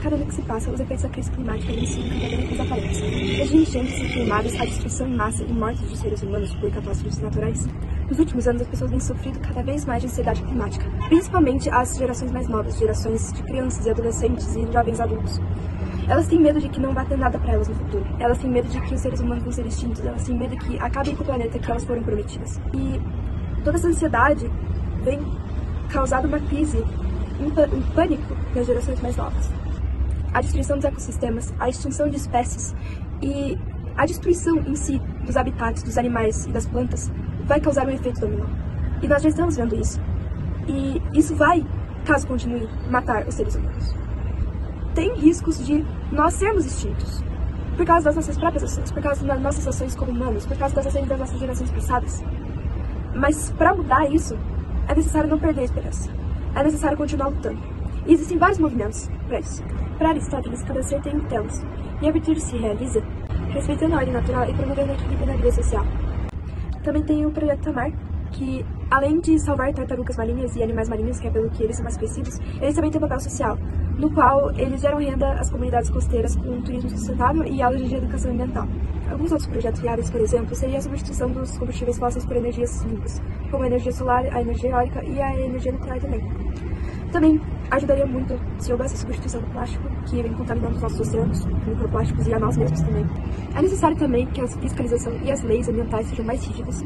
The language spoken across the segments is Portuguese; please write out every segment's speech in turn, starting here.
cada ano que se passa, os efeitos da crise climática vêm se cada vez mais aparentes. Desde enchentes e queimadas, a destruição em massa e mortes de seres humanos por catástrofes naturais. Nos últimos anos, as pessoas têm sofrido cada vez mais de ansiedade climática, principalmente as gerações mais novas, gerações de crianças e adolescentes e jovens adultos. Elas têm medo de que não vá ter nada para elas no futuro. Elas têm medo de que os seres humanos vão ser extintos. Elas têm medo que acabem com o planeta que elas foram prometidas. E toda essa ansiedade vem causar uma crise, um pânico nas gerações mais novas. A destruição dos ecossistemas, a extinção de espécies e a destruição em si dos habitats, dos animais e das plantas vai causar um efeito dominó. E nós já estamos vendo isso. E isso vai, caso continue, matar os seres humanos. Tem riscos de nós sermos extintos, por causa das nossas próprias ações, por causa das nossas ações como humanos, por causa das ações das nossas gerações passadas. Mas para mudar isso, é necessário não perder a esperança. É necessário continuar lutando. E existem vários movimentos para isso. Para Aristóteles, cada ser tem um telos, e a virtude se realiza respeitando a ordem natural e promovendo o equilíbrio na vida social. Também tem o Projeto Tamar, que além de salvar tartarugas marinhas e animais marinhos, que é pelo que eles são mais conhecidos, eles também têm um papel social, no qual eles geram renda às comunidades costeiras com turismo sustentável e aulas de educação ambiental. Alguns outros projetos viáveis, por exemplo, seria a substituição dos combustíveis fósseis por energias limpas, como a energia solar, a energia eólica e a energia nuclear também. Também ajudaria muito se houvesse a substituição do plástico, que vem contaminando os nossos oceanos, microplásticos e a nós mesmos também. É necessário também que a fiscalização e as leis ambientais sejam mais rígidas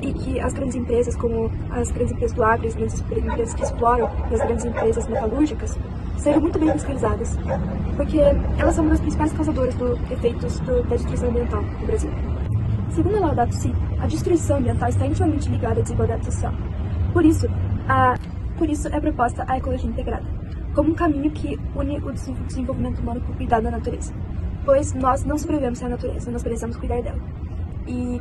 e que as grandes empresas, como as grandes empresas do agro, as grandes empresas que exploram e as grandes empresas metalúrgicas, sejam muito bem fiscalizadas, porque elas são uma das principais causadoras dos efeitos da destruição ambiental no Brasil. Segundo a Laudato Si, a destruição ambiental está intimamente ligada à desigualdade social. Por isso é proposta a ecologia integrada, como um caminho que une o desenvolvimento humano com o cuidado da natureza. Pois nós não sobrevivemos sem a natureza, nós precisamos cuidar dela. E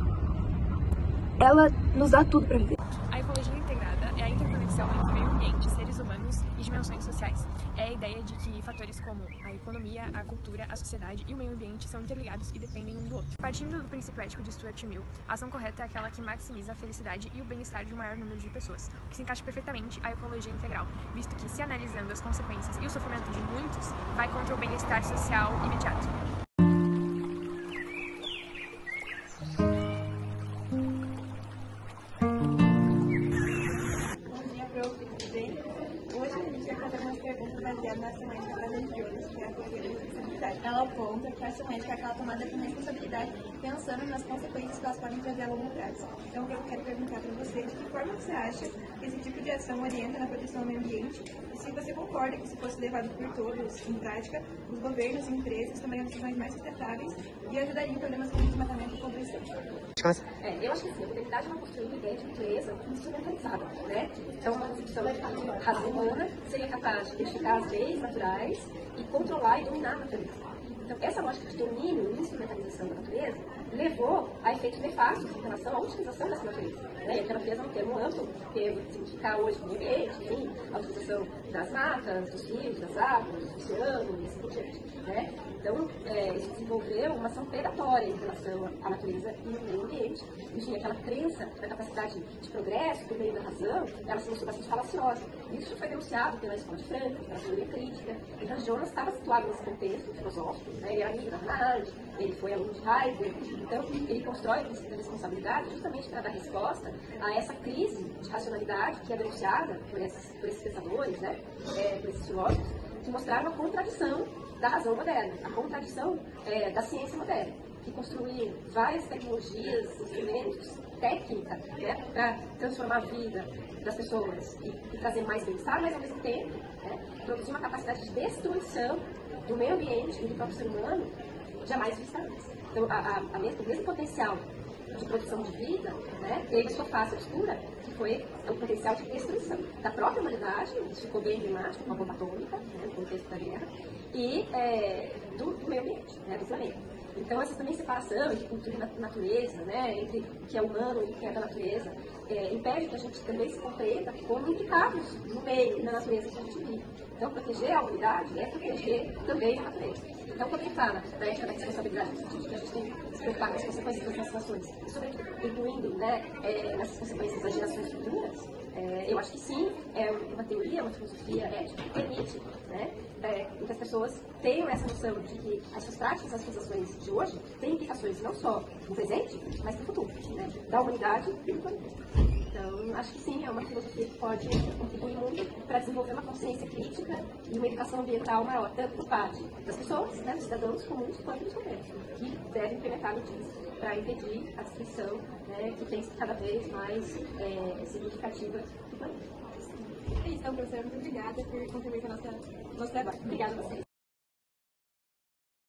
ela nos dá tudo para viver. A ecologia integrada é a interconexão entre meio ambiente, seres humanos e dimensões sociais. É a ideia de que fatores como a economia, a cultura, a sociedade e o meio ambiente são interligados e dependem um do outro. Partindo do princípio ético de Stuart Mill, a ação correta é aquela que maximiza a felicidade e o bem-estar de um maior número de pessoas, o que se encaixa perfeitamente à ecologia integral, visto que, se analisando as consequências e o sofrimento de muitos, vai contra o bem-estar social imediato. Hoje a gente vai fazer umas perguntas baseadas na semântica das religiões, que é a teoria da responsabilidade. Ela aponta que a semântica é aquela tomada de responsabilidade pensando nas consequências que elas podem trazer a longo prazo. Então eu quero perguntar para você, de que forma você acha que esse tipo de ação orienta na proteção ao meio ambiente e se você concorda que se fosse levado por todos em prática, os governos e empresas tomariam decisões mais sustentáveis e ajudariam em problemas como desmatamento e poluição. Eu acho que assim, a modernidade é uma postura de ideia de natureza instrumentalizada, né? Então, uma concepção de que a razão humana seria capaz de identificar as leis naturais e controlar e dominar a natureza. Então, essa lógica de domínio e instrumentalização da natureza levou a efeitos nefastos em relação à utilização dessa natureza. Né? E a natureza é um termo amplo, que significa hoje o meio ambiente, enfim, a utilização das matas, dos rios, das águas, do oceano e assim por diante. Né? Então, isso desenvolveu uma ação predatória em relação à natureza e ao meio ambiente. Enfim, aquela crença da capacidade de progresso por meio da razão, ela se mostrou bastante falaciosa. Isso foi denunciado pela Escola de Franca, pela teoria crítica. Então, Jonas estava situado nesse contexto filosófico, né? Ele era amigo da Hannah Arendt, ele foi aluno de Heidegger. Então, ele constrói o princípio da responsabilidade justamente para dar resposta a essa crise de racionalidade que é denunciada por esses pensadores, né? Por esses filósofos, que mostraram a contradição da razão moderna, a contradição da ciência moderna, que construiu várias tecnologias, instrumentos, técnica, né, para transformar a vida das pessoas e trazer mais bem-estar, mas ao mesmo tempo produzir uma capacidade de destruição do meio ambiente e do próprio ser humano jamais vista antes. Então, o mesmo potencial de produção de vida, né, teve sua face obscura, que foi o potencial de destruição da própria humanidade, isso ficou bem emblemático com a bomba atômica, né, no contexto da guerra, e do meio ambiente, né, do planeta. Então, essa também separação entre cultura e natureza, né, entre o que é humano e o que é da natureza, impede que a gente também se compreenda como implicados no meio e na natureza que a gente vive. Então, proteger a humanidade é proteger também a natureza. Então, quando ele fala da ética da responsabilidade, no sentido que a gente tem que se preocupar com as consequências das nossas ações, e sobretudo incluindo, né, nessas consequências das gerações futuras, eu acho que sim, é uma teoria, uma filosofia ética que permite, né, pessoas tenham essa noção de que as suas práticas, as suas ações de hoje têm implicações não só no presente, mas no futuro, né, da humanidade e do planeta. Então, acho que sim, é uma filosofia que pode contribuir muito para desenvolver uma consciência crítica e uma educação ambiental maior, tanto por parte das pessoas, né, dos cidadãos comuns, quanto dos governos, que devem implementar medidas para impedir a destruição, né, que tem sido cada vez mais significativa do planeta. É isso, então, professora, muito obrigada por contribuir com o nosso trabalho. Obrigada a vocês.